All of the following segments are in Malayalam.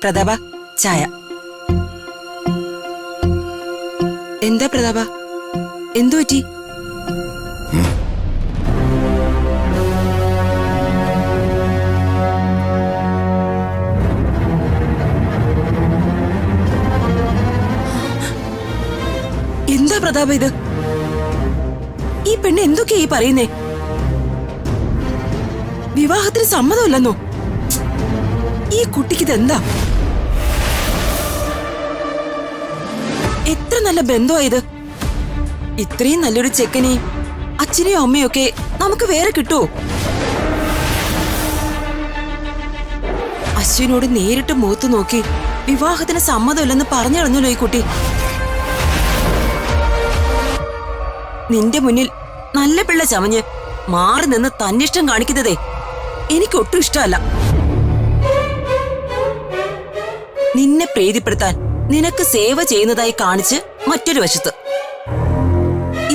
പ്രതാപ, ചായ. എന്താ പ്രതാപ, എന്തു പറ്റി? എന്താ പ്രതാപ ഇത്? ഈ പെണ്ണ് എന്തൊക്കെയാ ഈ പറയുന്നേ? വിവാഹത്തിന് സമ്മതമല്ലെന്നോ? ഈ കുട്ടിക്കിതെന്താ? എത്ര നല്ല ബന്ധമായത്. ഇത്രയും നല്ലൊരു ചെക്കനെയും അച്ഛനെയും അമ്മയൊക്കെ നമുക്ക് വേറെ കിട്ടുമോ? അശ്വിനോട് നേരിട്ട് മുഖത്ത് നോക്കി വിവാഹത്തിന് സമ്മതമില്ലെന്ന് പറഞ്ഞിളഞ്ഞല്ലോ ഈ കുട്ടി. നിന്റെ മുന്നിൽ നല്ല പിള്ള ചമഞ്ഞ് മാറി നിന്ന് തന്നിഷ്ടം കാണിക്കുന്നതേ എനിക്കൊട്ടും ഇഷ്ടമല്ല. നിന്നെ പ്രീതിപ്പെടുത്താൻ നിനക്ക് സേവ ചെയ്യുന്നതായി കാണിച്ച് മറ്റൊരു വശത്ത്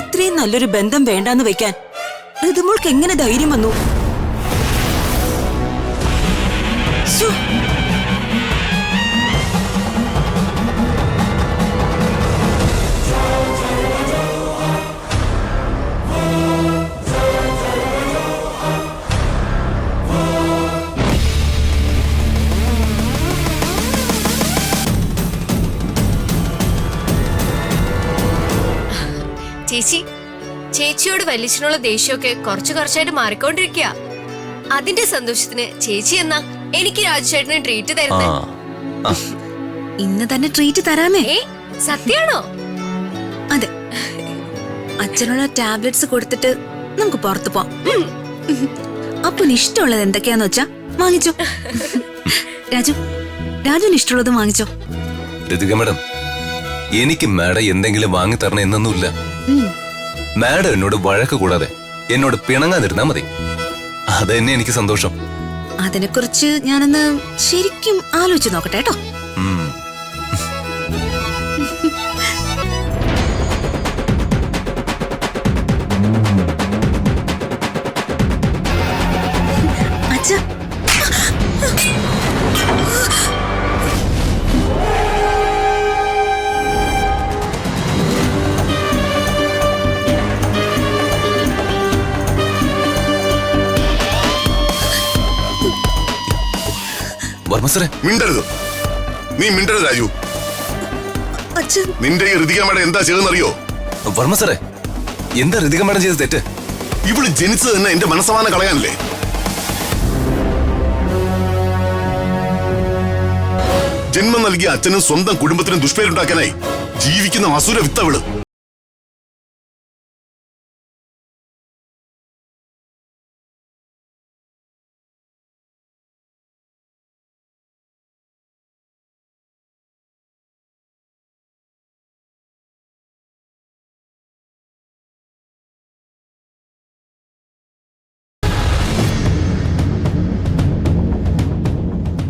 ഇത്രയും നല്ലൊരു ബന്ധം വേണ്ടാന്ന് വെക്കാൻ ഋതുമോൾക്ക് എങ്ങനെ ധൈര്യം വന്നു? ചേച്ചി, ചേച്ചിയോട് വലിയച്ഛനുള്ള ദേഷ്യമൊക്കെ കുറച്ചായിട്ട് മാറിക്കൊണ്ടിരിക്കുക. അതിന്റെ സന്തോഷത്തിന് ചേച്ചി എന്നാ എനിക്ക് രാജുചേട്ടന് ട്രീറ്റ് തരുന്നേ? ഇന്ന് തന്നെ ട്രീറ്റ് തരാമേ. സത്യാണോ? അതെ, അച്ഛനുള്ള ടാബ്ലറ്റ്സ് കൊടുത്തിട്ട് നമുക്ക് പുറത്തു പോവാം. അപ്പൊ ഇഷ്ടമുള്ളത് എന്തൊക്കെയാന്ന് വെച്ചാ വാങ്ങിച്ചോ. രാജുവിന് ഇഷ്ടമുള്ളത് വാങ്ങിച്ചോ. മാഡം, എനിക്ക് മാഡം എന്തെങ്കിലും വാങ്ങി തരണം എന്നൊന്നുമില്ല. മാഡം എന്നോട് വഴക്ക് കൂടാതെ എന്നോട് പിണങ്ങാതിരുന്നാ മതി. അതെന്നെ എനിക്ക് സന്തോഷം. അതിനെക്കുറിച്ച് ഞാനൊന്ന് ശരിക്കും ആലോചിച്ച് നോക്കട്ടെ കേട്ടോ. അച്ഛാ, മിണ്ടരുത്, നീ മിണ്ടരുത് രാജു. നിന്റെ ഈ ഋതിക മേഡം എന്താ ചെയ്തെന്നറിയോ? വർമ്മ സാറേ, എന്താ ഋതിക മേഡം ചെയ്ത തെറ്റ്? ഇവള് ജനിച്ചത് തന്നെ എന്റെ മനസ്സമാനം കളയാനല്ലേ? ജന്മം നൽകിയ അച്ഛനും സ്വന്തം കുടുംബത്തിനും ദുഷ്പേരുണ്ടാക്കാനായി ജീവിക്കുന്ന അസുര വിത്തവള്.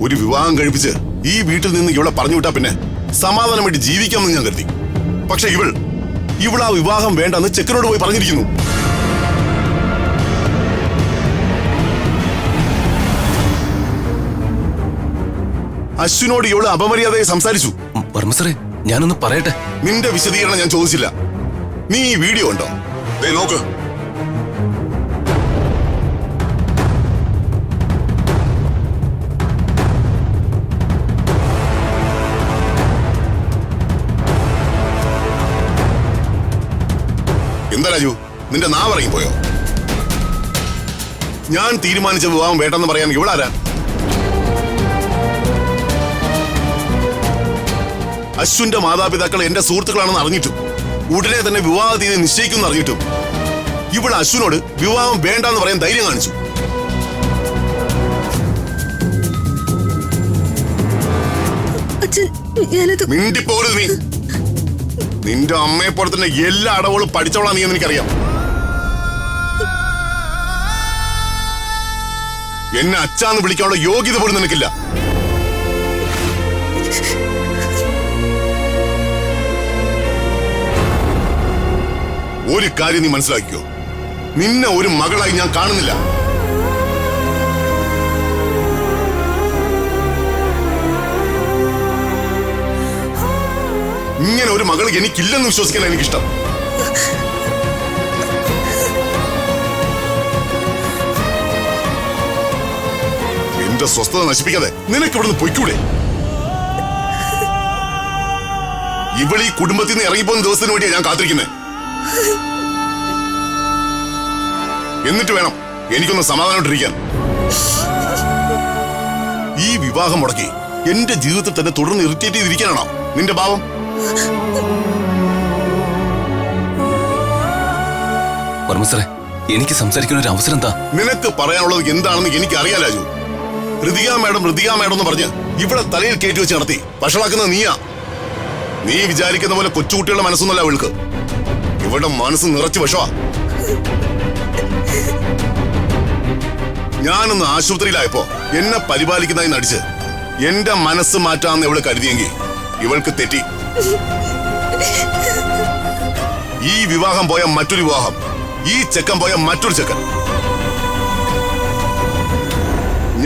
ഒരു വിവാഹം കഴിപ്പിച്ച് ഈ വീട്ടിൽ നിന്ന് ഇവളെ പറഞ്ഞു വിട്ടാ പിന്നെ സമാധാനമായിട്ട് ജീവിക്കാമെന്ന് ഞാൻ കരുതി. പക്ഷെ ഇവളാ വിവാഹം വേണ്ടെന്ന് ചെക്കനോട് പോയി പറഞ്ഞിരിക്കുന്നു. അശ്വിനോട് ഇവള് അപമര്യാദയെ സംസാരിച്ചു. വർമ്മ സാറേ, ഞാനൊന്ന് പറയട്ടെ. നിന്റെ വിശദീകരണം ഞാൻ ചോദിച്ചില്ല. നീ ഈ വീഡിയോ ഉണ്ടോ? നോക്ക്. എന്താ രാജു, നിന്റെ നാവ് ഇറങ്ങിപ്പോയോ? ഞാൻ തീരുമാനിച്ച വിവാഹം വേണ്ടെന്ന് പറയാൻ ഇവളാരാ? അശ്വിന്റെ മാതാപിതാക്കൾ എന്റെ സുഹൃത്തുക്കളാണെന്ന് അറിഞ്ഞിട്ടും ഉടനെ തന്നെ വിവാഹ തീയതി നിശ്ചയിക്കുമെന്ന് അറിഞ്ഞിട്ടും ഇവിടെ അശ്വിനോട് വിവാഹം വേണ്ടെന്ന് പറയാൻ ധൈര്യം കാണിച്ചു. മിണ്ടിപ്പോരുത് നീ. നിന്റെ അമ്മയെ പോലെ തന്നെ എല്ലാ അടവുകളും പഠിച്ചോളാം നീ എന്ന് എനിക്കറിയാം. എന്നെ അച്ഛാന്ന് വിളിക്കാനുള്ള യോഗ്യത പോലും നിനക്കില്ല. ഒരു കാര്യം നീ മനസ്സിലാക്കിക്കോ, നിന്നെ ഒരു മകളായി ഞാൻ കാണുന്നില്ല. മകൾ എനിക്കില്ലെന്ന് വിശ്വസിക്കാൻ എനിക്കിഷ്ടം. എന്റെ സ്വസ്ഥത നശിപ്പിക്കാതെ നിനക്ക് ഇവിടുന്ന് പൊയ്ക്കൂടെ? ഇവളീ കുടുംബത്തിൽ നിന്ന് ഇറങ്ങിപ്പോകുന്ന ദിവസത്തിന് വേണ്ടിയാണ് ഞാൻ കാത്തിരിക്കുന്നത്. എന്നിട്ട് വേണം എനിക്കൊന്ന് സമാധാനമായിട്ടിരിക്കാൻ. ഈ വിവാഹം മുടക്കി എന്റെ ജീവിതത്തിൽ തന്നെ തുടർന്ന് ഇറിറ്റേറ്റ് ചെയ്തിരിക്കാനാണോ നിന്റെ ഭാവം? വർമ്മസറെ, എനിക്ക് സംസാരിക്കുന്ന ഒരു അവസരം എന്താ? നിനക്ക് പറയാനുള്ളത് എന്താണെന്ന് എനിക്ക് അറിയാലോ. ഋതിക മാഡം എന്ന് പറഞ്ഞ് ഇവിടെ തലയിൽ കയറ്റി വെച്ച് നടത്തി വഷളാക്കുന്നത് നീയാ. നീ വിചാരിക്കുന്ന പോലെ കൊച്ചുകുട്ടികളുടെ മനസ്സൊന്നുമല്ല അവൾക്ക്. ഇവിടെ മനസ്സ് നിറച്ച് വിഷമാ. ഞാനൊന്ന് ആശുപത്രിയിലായപ്പോ എന്നെ പരിപാലിക്കുന്നതായി നടിച്ച് എന്റെ മനസ്സ് മാറ്റാന്ന് ഇവള് കരുതിയെങ്കിൽ ഇവൾക്ക് തെറ്റി. ഈ വിവാഹം പോയ മറ്റൊരു വിവാഹം, ഈ ചെക്കൻ പോയ മറ്റൊരു ചെക്കൻ.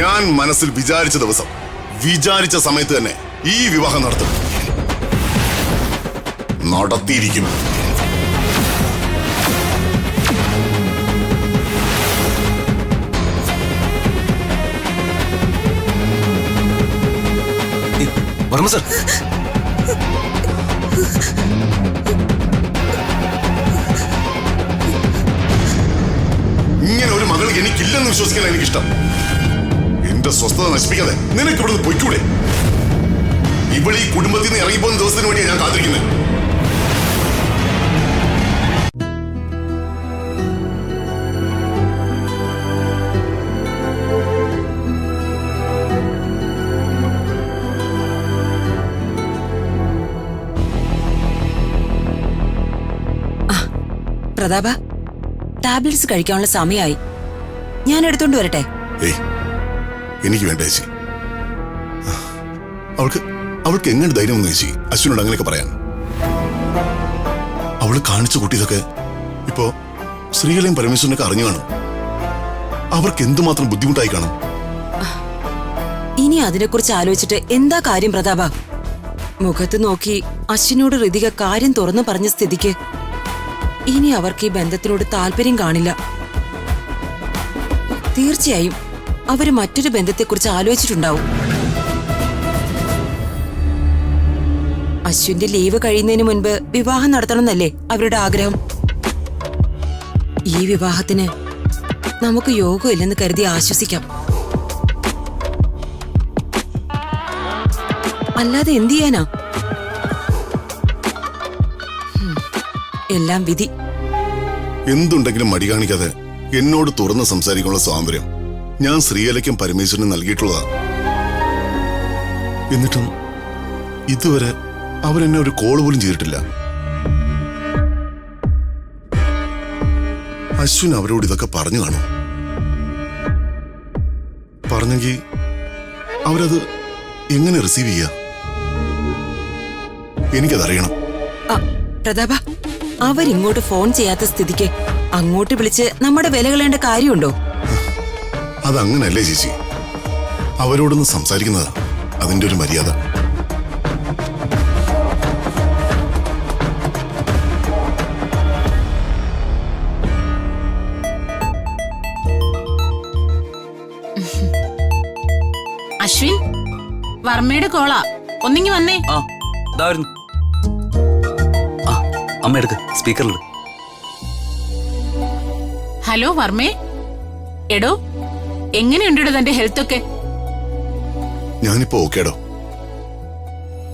ഞാൻ മനസ്സിൽ വിചാരിച്ച ദിവസം വിചാരിച്ച സമയത്ത് തന്നെ ഈ വിവാഹം നടത്തും, നടത്തിയിരിക്കും. വർമ്മ സർ, ഇങ്ങനെ ഒരു മകൾ എനിക്കില്ലെന്ന് വിശ്വസിക്കാൻ എനിക്കിഷ്ടം. എന്റെ സ്വസ്ഥത നശിപ്പിക്കാതെ നിനക്ക് ഇവിടുന്ന് പൊയ്ക്കൂടെ? ഇവളീ കുടുംബത്തിൽ നിന്ന് ഇറങ്ങിപ്പോകുന്ന ദിവസത്തിന് വേണ്ടിയാണ് ഞാൻ കാത്തിരിക്കുന്നത്. പ്രതാപ, ടാബ്ലറ്റ്സ് കഴിക്കാനുള്ള സമയമായി. ഞാൻ എടുത്തോണ്ട് വരട്ടെ? ഏയ്, എനിക്ക് വേണ്ട ചേച്ചി. അവൾക്ക് എങ്ങനെ ധൈര്യം വന്നു ചേച്ചി അശ്വിനോട് അങ്ങനെയൊക്കെ പറയാൻ? അവള് കാണിച്ചു കൂട്ടിയതൊക്കെ ഇപ്പോ ശ്രീകലയും പരമേശ്വരനൊക്കെ അറിഞ്ഞു കാണും. അവർക്ക് എന്തുമാത്രം ബുദ്ധിമുട്ടായി കാണും. ഇനി അതിനെക്കുറിച്ച് ആലോചിച്ചിട്ട് എന്താ കാര്യം പ്രതാപ? മുഖത്ത് നോക്കി അശ്വിനോട് ഋതിക കാര്യം തുറന്നു പറഞ്ഞ സ്ഥിതിക്ക് ഇനി അവർക്ക് ഈ ബന്ധത്തിനോട് താല്പര്യം കാണില്ല. തീർച്ചയായും അവര് മറ്റൊരു ബന്ധത്തെക്കുറിച്ച് ആലോചിച്ചിട്ടുണ്ടാവും. അശ്വിന്റെ ലീവ് കഴിയുന്നതിന് മുൻപ് വിവാഹം നടത്തണമെന്നല്ലേ അവരുടെ ആഗ്രഹം. ഈ വിവാഹത്തിന് നമുക്ക് യോഗമില്ലെന്ന് കരുതി ആശ്വസിക്കാം. അല്ലാതെ എന്തു ചെയ്യാനാ? എല്ലാം വിധി. എന്തുണ്ടെങ്കിലും മടി കാണിക്കാതെ എന്നോട് തുറന്ന് സംസാരിക്കാനുള്ള സ്വാതന്ത്ര്യം ഞാൻ ശ്രീകലയ്ക്കും പരമേശ്വരനും നൽകിയിട്ടുള്ളതാ. എന്നിട്ടും ഇതുവരെ അവരെന്നെ ഒരു കോൾ പോലും ചെയ്തിട്ടില്ല. അശ്വിൻ അവരോട് ഇതൊക്കെ പറഞ്ഞു കാണും. പറഞ്ഞെങ്കിൽ അവരത് എങ്ങനെ റിസീവ് ചെയ്യാ? എനിക്കതറിയണം. പ്രതാപ, അവരിങ്ങോട്ട് ഫോൺ ചെയ്യാത്ത സ്ഥിതിക്ക് അങ്ങോട്ട് വിളിച്ച് നമ്മുടെ വില കളയേണ്ട കാര്യമുണ്ടോ? അതങ്ങനല്ലേ ചേച്ചി. അവരോടൊന്ന് സംസാരിക്കുന്നതാ അതിന്റെ ഒരു മര്യാദ. അശ്വിൻ, വർമ്മയുടെ കോളാ. ഒന്നിങ്ങി വന്നേ. അമ്മ എടുക്ക്, സ്പീക്കറിൽ. ഹലോ വർമ്മേ. എടോ, എങ്ങനെയുണ്ടോ തന്റെ ഹെൽത്ത് ഒക്കെ? ഞാനിപ്പോ ഓക്കേടോ.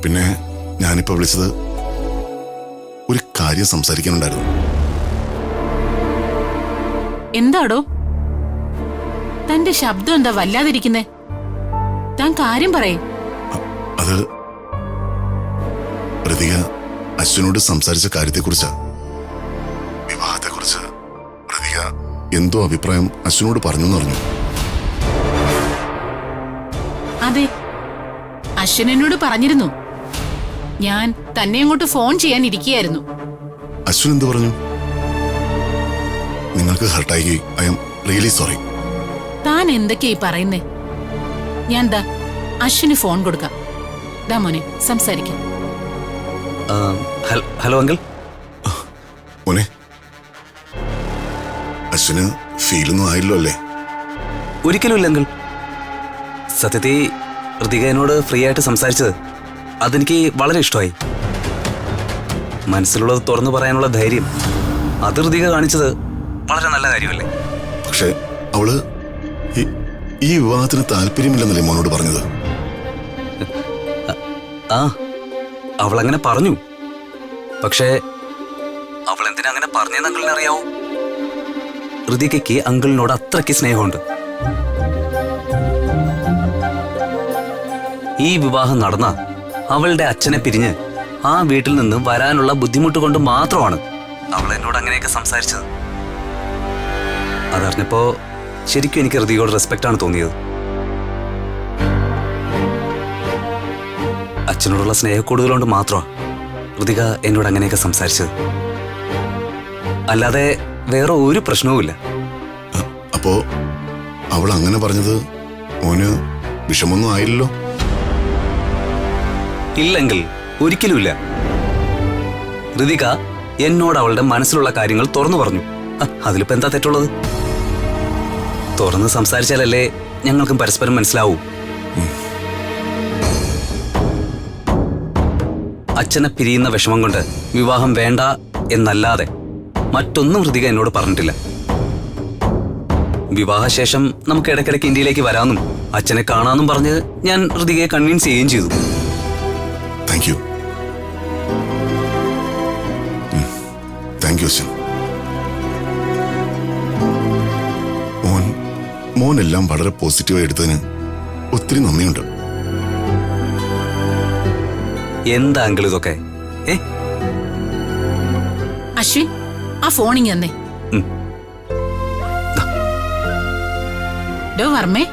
പിന്നെ ഞാനിപ്പോ വിളിച്ചത് ഒരു കാര്യം സംസാരിക്കാനുണ്ടായിരുന്നു. എന്താടോ തന്റെ ശബ്ദം എന്താ വല്ലാതിരിക്കുന്നേ? താൻ കാര്യം പറയേ. അത് ഋതിക അശ്വിനോട് സംസാരിച്ച കാര്യത്തെക്കുറിച്ചാ. വിവാഹത്തെക്കുറിച്ച് ഋതിക എന്തോ അഭിപ്രായം അശ്വിനോട് പറഞ്ഞു. അതെ, അശ്വിൻ എന്നോട് പറഞ്ഞിരുന്നു. ഞാൻ തന്നെ അങ്ങോട്ട് ഫോൺ ചെയ്യാൻ ഇരിക്കുകയായിരുന്നു. അശ്വിൻ എന്ത് പറഞ്ഞു? നിങ്ങൾക്ക് ഹർട്ടായി. I am really sorry. താൻ എന്തൊക്കെയായി പറയുന്നേ? ഞാൻ ദാ അശ്വിന് ഫോൺ കൊടുക്കാം. ദാ മോനെ, സംസാരിക്കാം. Hello uncle. മോനെ, അശ്വിന് ഫീലൊന്നും ആയില്ലോ അല്ലേ? ഒരിക്കലും ഇല്ല അങ്കിൾ. സത്യത്തിൽ ഋതിക എന്നോട് ഫ്രീ ആയിട്ട് സംസാരിച്ചത് അതെനിക്ക് വളരെ ഇഷ്ടമായി. മനസ്സിലുള്ളത് തുറന്നു പറയാനുള്ള ധൈര്യം അത് ഋതിക കാണിച്ചത് വളരെ നല്ല കാര്യമല്ലേ? പക്ഷെ അവള് ഈ വിവാഹത്തിന് താല്പര്യമില്ലെന്നല്ലേ മോനോട് പറഞ്ഞത്? ആ, അവളങ്ങനെ പറഞ്ഞു. പക്ഷേ അവൾ എന്തിനാ അങ്ങനെ പറഞ്ഞെന്ന് അങ്കിളിനെ അറിയാവോ? ഋതികയ്ക്ക് അങ്കിളിനോട് അത്രയ്ക്ക് സ്നേഹമുണ്ട്. ഈ വിവാഹം നടന്ന അവളുടെ അച്ഛനെ പിരിഞ്ഞ് ആ വീട്ടിൽ നിന്ന് വരാനുള്ള ബുദ്ധിമുട്ട് കൊണ്ട് മാത്രമാണ് അവൾ എന്നോട് അങ്ങനെയൊക്കെ സംസാരിച്ചത്. അതറിഞ്ഞപ്പോ ശരിക്കും എനിക്ക് ഋതികയോട് റെസ്പെക്റ്റ് ആണ് തോന്നിയത്. അച്ഛനോടുള്ള സ്നേഹക്കൂടുതലുകൊണ്ട് മാത്രമാണ് ഋതിക എന്നോട് അങ്ങനെയൊക്കെ സംസാരിച്ചത്. അല്ലാതെ വേറെ ഒരു പ്രശ്നവുമില്ല. അപ്പോ അവൾ അങ്ങനെ പറഞ്ഞത് മോന് വിഷമൊന്നും ആയില്ലല്ലോ? ഇല്ലെങ്കിൽ ഒരിക്കലുമില്ല. ഋതിക എന്നോട് അവളുടെ മനസ്സിലുള്ള കാര്യങ്ങൾ തുറന്നു പറഞ്ഞു. അതിലിപ്പോ എന്താ തെറ്റുള്ളത്? തുറന്ന് സംസാരിച്ചാലല്ലേ ഞങ്ങൾക്കും പരസ്പരം മനസ്സിലാവൂ. അച്ഛനെ പിരിയുന്ന വിഷമം കൊണ്ട് വിവാഹം വേണ്ട എന്നല്ലാതെ മറ്റൊന്നും ഋതിക എന്നോട് പറഞ്ഞിട്ടില്ല. വിവാഹശേഷം നമുക്ക് ഇടയ്ക്കിടയ്ക്ക് ഇന്ത്യയിലേക്ക് വരാമെന്നും അച്ഛനെ കാണാമെന്നും പറഞ്ഞ് ഞാൻ ഋതികയെ കൺവിൻസ് ചെയ്യുകയും ചെയ്തു. Thank you. Thank you Ashwin. മോനെല്ലാം വളരെ പോസിറ്റീവായി എടുത്തതിന് ഒത്തിരി നന്ദിയുണ്ട്. എന്താ അങ്കിൾ ഇതൊക്കെ? അശ്വിൻ, ആ ഫോണിങ് തന്നെ. ഡോ വർമ്മേ,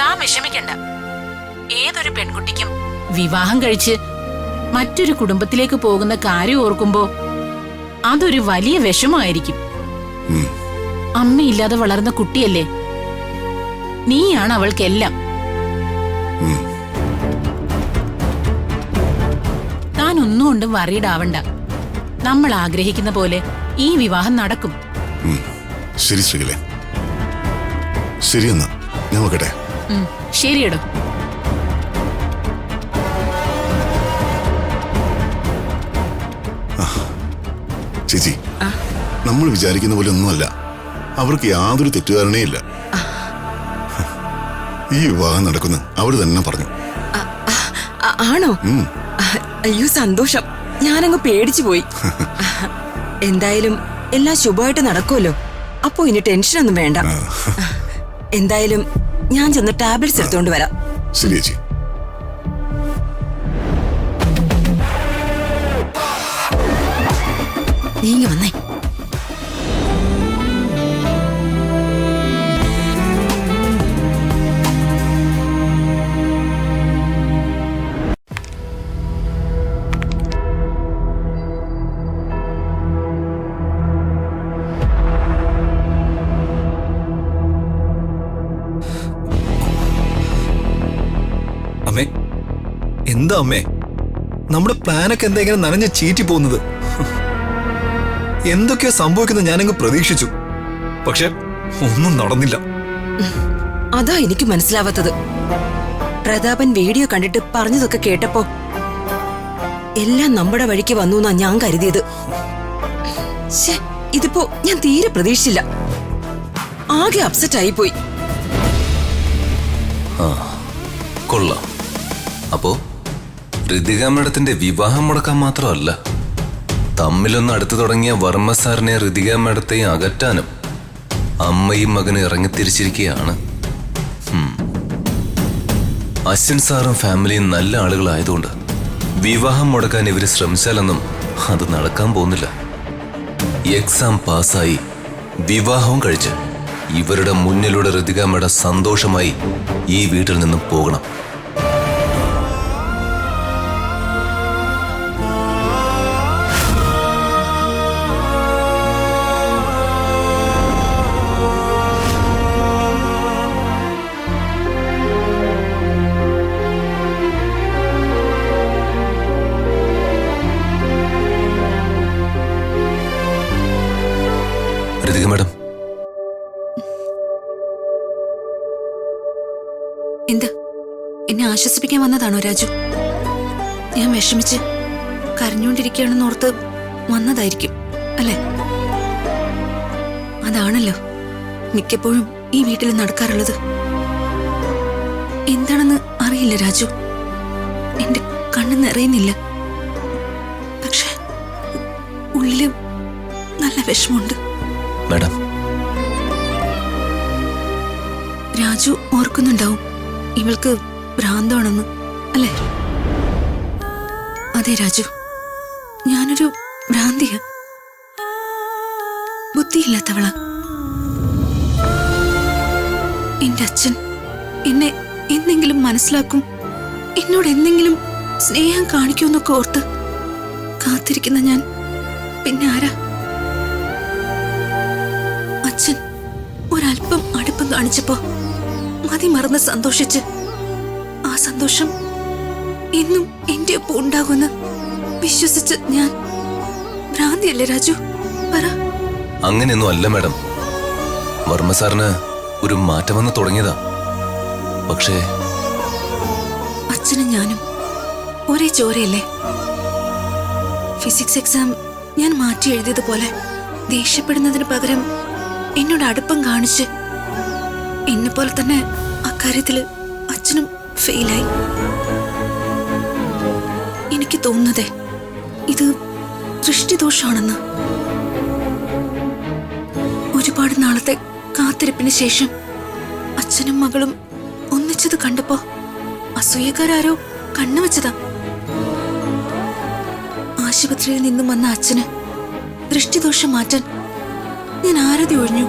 താൻ വിഷമിക്കണ്ട. ഏതൊരു പെൺകുട്ടിക്കും വിവാഹം കഴിച്ച് മറ്റൊരു കുടുംബത്തിലേക്ക് പോകുന്ന കാര്യം ഓർക്കുമ്പോ അതൊരു വലിയ വിഷമമായിരിക്കും. അമ്മയില്ലാതെ വളർന്ന കുട്ടിയല്ലേ, നീയാണ് അവൾക്കെല്ലാം. താൻ ഒന്നും കൊണ്ടും വറീഡാവണ്ട. നമ്മൾ ആഗ്രഹിക്കുന്ന പോലെ ഈ വിവാഹം നടക്കും. ശരി ശ്രീകലേ, ശരിയെന്നാ ഞാൻ നോക്കട്ടെ. ശരിയടോ. ചേച്ചി, നമ്മൾ വിചാരിക്കുന്ന പോലെ ഒന്നുമല്ല. അവർക്ക് യാതൊരു തെറ്റുധാരണയില്ല. ഈ വിവാഹം നടക്കുന്ന അവർ തന്നെ പറഞ്ഞു. ആണോ? അയ്യോ സന്തോഷം. ഞാനങ്ങ് പേടിച്ചു പോയി. എന്തായാലും എല്ലാം ശുഭമായിട്ട് നടക്കുമല്ലോ. അപ്പോ ഇനി ടെൻഷനൊന്നും വേണ്ട. എന്തായാലും ഞാൻ ചെന്ന് ടാബ്ലറ്റ്സ് എടുത്തോണ്ട് വരാം. ശരി ചേച്ചി. നീങ്ങി വന്നേ. അമ്മേ, എന്താ അമ്മേ നമ്മുടെ പ്ലാനൊക്കെ എന്താ ഇങ്ങനെ നനഞ്ഞ് ചീറ്റി പോകുന്നത്? എന്തൊക്കെയോ സംഭവിക്കുന്നത് ഞാനങ്ങ് പ്രതീക്ഷിച്ചു. പക്ഷെ ഒന്നും നടന്നില്ല. അതാ എനിക്ക് മനസ്സിലാവാത്തത്. പ്രതാപൻ വീഡിയോ കണ്ടിട്ട് പറഞ്ഞതൊക്കെ കേട്ടപ്പോ എല്ലാം നമ്മുടെ വഴിക്ക് വന്നു എന്നാ ഞാൻ കരുതിയത്. ഇതിപ്പോ ഞാൻ തീരെ പ്രതീക്ഷിച്ചില്ല. ആകെ അപ്സെറ്റ് ആയിപ്പോയി. കൊള്ളാം. അപ്പോ ഋതിക മേഡത്തിന്റെ വിവാഹം മുടക്കാൻ മാത്രമല്ല, തമ്മിലൊന്ന് അടുത്തു തുടങ്ങിയ വർമ്മ സാറിനെ ഋതിക മേഡത്തെയും അകറ്റാനും അമ്മയും മകനും ഇറങ്ങിത്തിരിച്ചിരിക്കുകയാണ്. അശ്വിൻ സാറും ഫാമിലിയും നല്ല ആളുകളായതുകൊണ്ട് വിവാഹം മുടക്കാൻ ഇവര് ശ്രമിച്ചാലൊന്നും അത് നടക്കാൻ പോകുന്നില്ല. എക്സാം പാസ്സായി വിവാഹവും കഴിച്ച് ഇവരുടെ മുന്നിലൂടെ ഋതിക മേഡം സന്തോഷമായി ഈ വീട്ടിൽ നിന്നും പോകണം. എന്താ എന്നെ ആശ്വസിപ്പിക്കാൻ വന്നതാണോ രാജു? ഞാൻ വിഷമിച്ച് കരഞ്ഞുകൊണ്ടിരിക്കുകയാണെന്ന് ഓർത്ത് വന്നതായിരിക്കും അല്ലേ? അതാണല്ലോ മിക്കപ്പോഴും ഈ വീട്ടിൽ നടക്കാറുള്ളത്. എന്താണെന്ന് അറിയില്ല രാജു, എന്റെ കണ്ണ് നിറയുന്നില്ല. പക്ഷെ ഉള്ളില് നല്ല വിഷമമുണ്ട്. മാഡം, രാജു ഓർക്കുന്നുണ്ടാവും ഇവൾക്ക് ഭ്രാന്താണെന്ന്, അല്ലേ? അതെ രാജു, ഞാനൊരു ഭ്രാന്തിയ, ബുദ്ധിയില്ലാത്തവള. എന്റെ അച്ഛൻ എന്നെ എന്തെങ്കിലും മനസ്സിലാക്കും, എന്നോട് എന്തെങ്കിലും സ്നേഹം കാണിക്കുമെന്നൊക്കെ ഓർത്ത് കാത്തിരിക്കുന്ന ഞാൻ പിന്നെ ആരാ? അച്ഛൻ ഒരല്പം അടുപ്പം കാണിച്ചപ്പോ മതി മറന്ന് സന്തോഷിച്ച് ആ സന്തോഷം എന്നും എന്റെ ഒപ്പം ഉണ്ടാകുമെന്ന് വിശ്വസിച്ച് ഞാൻ ഭ്രാന്തിയല്ലേ രാജു? പറ. അങ്ങനെയൊന്നും അല്ല മാഡം. വർമ്മ സാറിന് ഒരു മാറ്റം വന്ന് തുടങ്ങിയതാ. പക്ഷേ അച്ഛനും ഞാനും ഒരേ ചോരയല്ലേ? ഫിസിക്സ് എക്സാം ഞാൻ മാറ്റി എഴുതിയതുപോലെ ദേഷ്യപ്പെടുന്നതിന് പകരം എന്നോട് അടുപ്പം കാണിച്ച് എന്നെ പോലെ തന്നെ അക്കാര്യത്തില് അച്ഛനും ഫെയിലായി. എനിക്ക് തോന്നുന്നതേ ഇത് ദൃഷ്ടിദോഷമാണെന്ന്. ഒരുപാട് നാളത്തെ കാത്തിരിപ്പിന് ശേഷം അച്ഛനും മകളും ഒന്നിച്ചത് കണ്ടപ്പോ അസൂയക്കാരോ കണ്ണുവെച്ചതാ. ആശുപത്രിയിൽ നിന്നും വന്ന അച്ഛന് ദൃഷ്ടിദോഷം മാറ്റാൻ ഞാൻ ആരതി ഒഴിഞ്ഞു.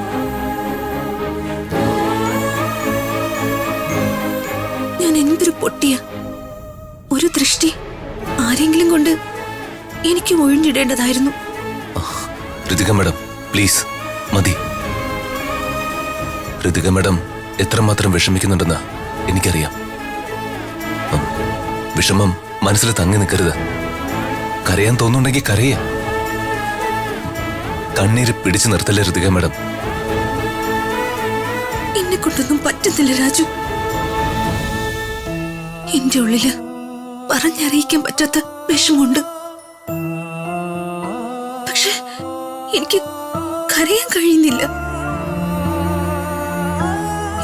ഞാൻ എന്തൊരു പൊട്ടിയ. ഒരു ദൃഷ്ടി ആരെങ്കിലും കൊണ്ട് എനിക്ക് ഒഴിഞ്ഞിടേണ്ടതായിരുന്നു. ഋതിക മാഡം, പ്ലീസ് മതി. ഋതിക മാഡം എത്രമാത്രം വിഷമിക്കുന്നുണ്ടെന്ന് എനിക്കറിയാം. വിഷമം മനസ്സിൽ തങ്ങി നിൽക്കരുത്. കരയാൻ തോന്നുന്നുണ്ടെങ്കിൽ കരയ. കണ്ണീര് പിടിച്ചു നിർത്തല്ലേ ഋതിക മാഡം. എന്നെ കൊണ്ടൊന്നും പറ്റുന്നില്ല രാജു. എന്റെ ഉള്ളില് പറഞ്ഞറിയിക്കാൻ പറ്റാത്ത വിഷമുണ്ട്. പക്ഷെ എനിക്ക് കരയാൻ കഴിയുന്നില്ല.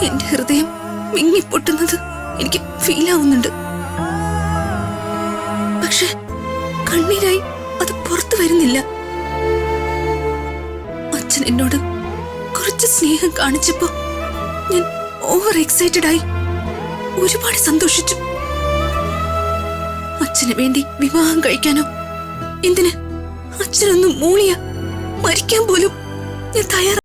എന്റെ ഹൃദയം മിങ്ങിപ്പൊട്ടുന്നത് എനിക്ക് ഫീലാവുന്നുണ്ട്. പക്ഷെ കണ്ണീരായി അത് പുറത്തു വരുന്നില്ല. അച്ഛൻ എന്നോട് കുറച്ച് സ്നേഹം കാണിച്ചപ്പോ ഞാൻ ഓവർ എക്സൈറ്റഡ് ആയി ഒരുപാട് സന്തോഷിച്ചു. അച്ഛന് വേണ്ടി വിവാഹം കഴിക്കാനോ എന്തിന് അച്ഛനൊന്നും മൂളിയ മരിക്കാൻ പോലും ഞാൻ തയ്യാറാ.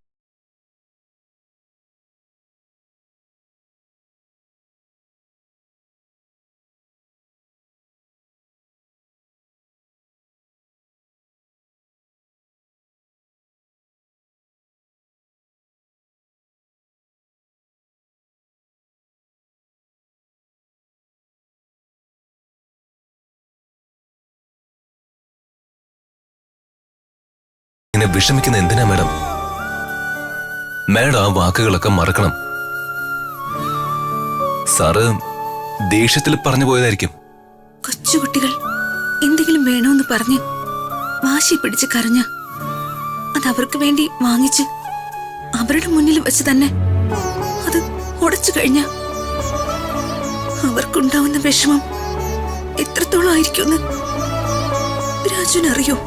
ഇങ്ങനെ വിഷമിക്കുന്ന എന്തിനാ മാഡം? മാഡം ആ വാക്കുകളൊക്കെ മറക്കണം. സാറ് ദേഷ്യത്തിൽ പറഞ്ഞു പോയതായിരിക്കും. കൊച്ചുകുട്ടികൾ എന്തെങ്കിലും വേണമെന്ന് പറഞ്ഞ് വാശി പിടിച്ച് കരഞ്ഞ അത് അവർക്ക് വേണ്ടി വാങ്ങിച്ച് അവരുടെ മുന്നിൽ വെച്ച് തന്നെ അത് ഉടച്ചു കഴിഞ്ഞ അവർക്കുണ്ടാവുന്ന വിഷമം എത്രത്തോളം ആയിരിക്കുമെന്ന് രാജുവിനറിയോ?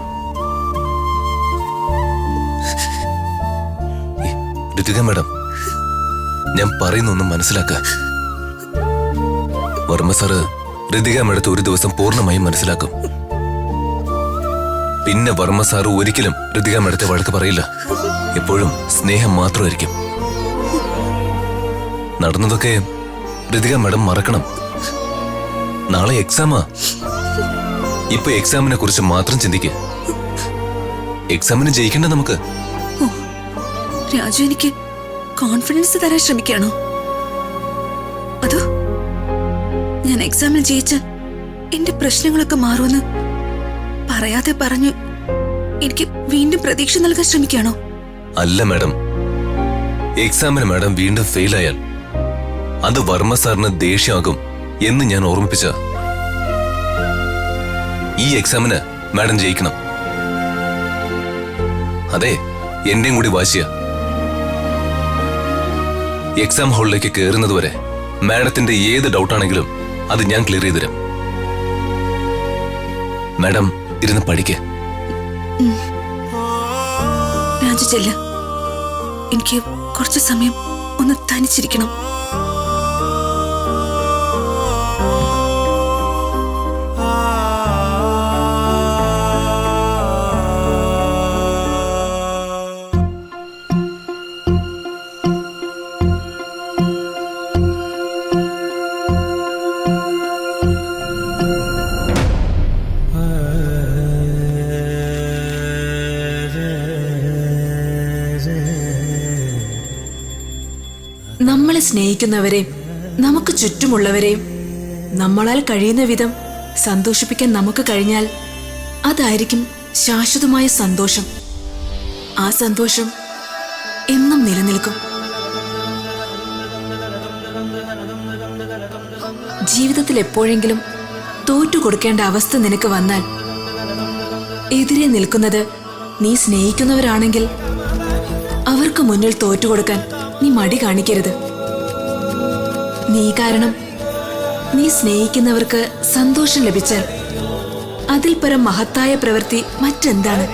ഋതിക മാഡം, ഞാൻ പറയുന്നൊന്നും മനസ്സിലാക്ക. വർമ്മ സാറ് ഋതിക മാഡത്തെ ഒരു ദിവസം പൂർണ്ണമായും മനസ്സിലാക്കും. പിന്നെ വർമ്മ സാറ് ഒരിക്കലും ഋതിക മാഡത്തെ വഴക്ക് പറയില്ല. എപ്പോഴും സ്നേഹം മാത്രമായിരിക്കും. നടന്നതൊക്കെ ഋതിക മാഡം മറക്കണം. നാളെ എക്സാമാ. ഇപ്പൊ എക്സാമിനെ കുറിച്ച് മാത്രം ചിന്തിക്കുക. എക്സാമിന് ജയിക്കണ്ട നമുക്ക്. രാജു എനിക്ക് കോൺഫിഡൻസ് തരാൻ ശ്രമിക്കാണോ? അതോ ഞാൻ എക്സാമിൽ ജയിച്ചാൽ എന്റെ പ്രശ്നങ്ങളൊക്കെ മാറുമെന്ന് പറയാതെ പറഞ്ഞു എനിക്ക് വീണ്ടും പ്രതീക്ഷ നൽകാൻ ശ്രമിക്കാണോ? അല്ല മാഡം. എക്സാമിന് മാഡം വീണ്ടും ഫെയിലായാൽ അത് വർമ്മ സാറിന് ദേഷ്യമാകും എന്ന് ഞാൻ ഓർമ്മിപ്പിച്ച. ഈ എക്സാമിന് മാഡം ജയിക്കണം. അതെ, എന്റെയും കൂടി വാശിയ. എക്സാം ഹാളിലേക്ക് കയറുന്നതുവരെ മാഡത്തിന്റെ ഏത് ഡൗട്ടാണെങ്കിലും അത് ഞാൻ ക്ലിയർ ചെയ്തു തരാം. മാഡം ഇരുന്ന് പഠിക്ക. രാജു ചെല്ല, എനിക്ക് കുറച്ച് സമയം ഒന്ന് തനിച്ചിരിക്കണം. നമ്മളെ സ്നേഹിക്കുന്നവരെയും നമുക്ക് ചുറ്റുമുള്ളവരെയും നമ്മളാൽ കഴിയുന്ന വിധം സന്തോഷിപ്പിക്കാൻ നമുക്ക് കഴിഞ്ഞാൽ അതായിരിക്കും ശാശ്വതമായ സന്തോഷം. ആ സന്തോഷം എന്നും നിലനിൽക്കും. ജീവിതത്തിൽ എപ്പോഴെങ്കിലും തോറ്റുകൊടുക്കേണ്ട അവസ്ഥ നിനക്ക് വന്നാൽ എതിരെ നിൽക്കുന്നത് നീ സ്നേഹിക്കുന്നവരാണെങ്കിൽ അവർക്ക് മുന്നിൽ തോറ്റുകൊടുക്കാൻ നീ മടി കാണിക്കരുത്. നീ കാരണം നീ സ്നേഹിക്കുന്നവർക്ക് സന്തോഷം ലഭിച്ചാൽ അതിൽ പരം മഹത്തായ പ്രവൃത്തി മറ്റെന്താണ്?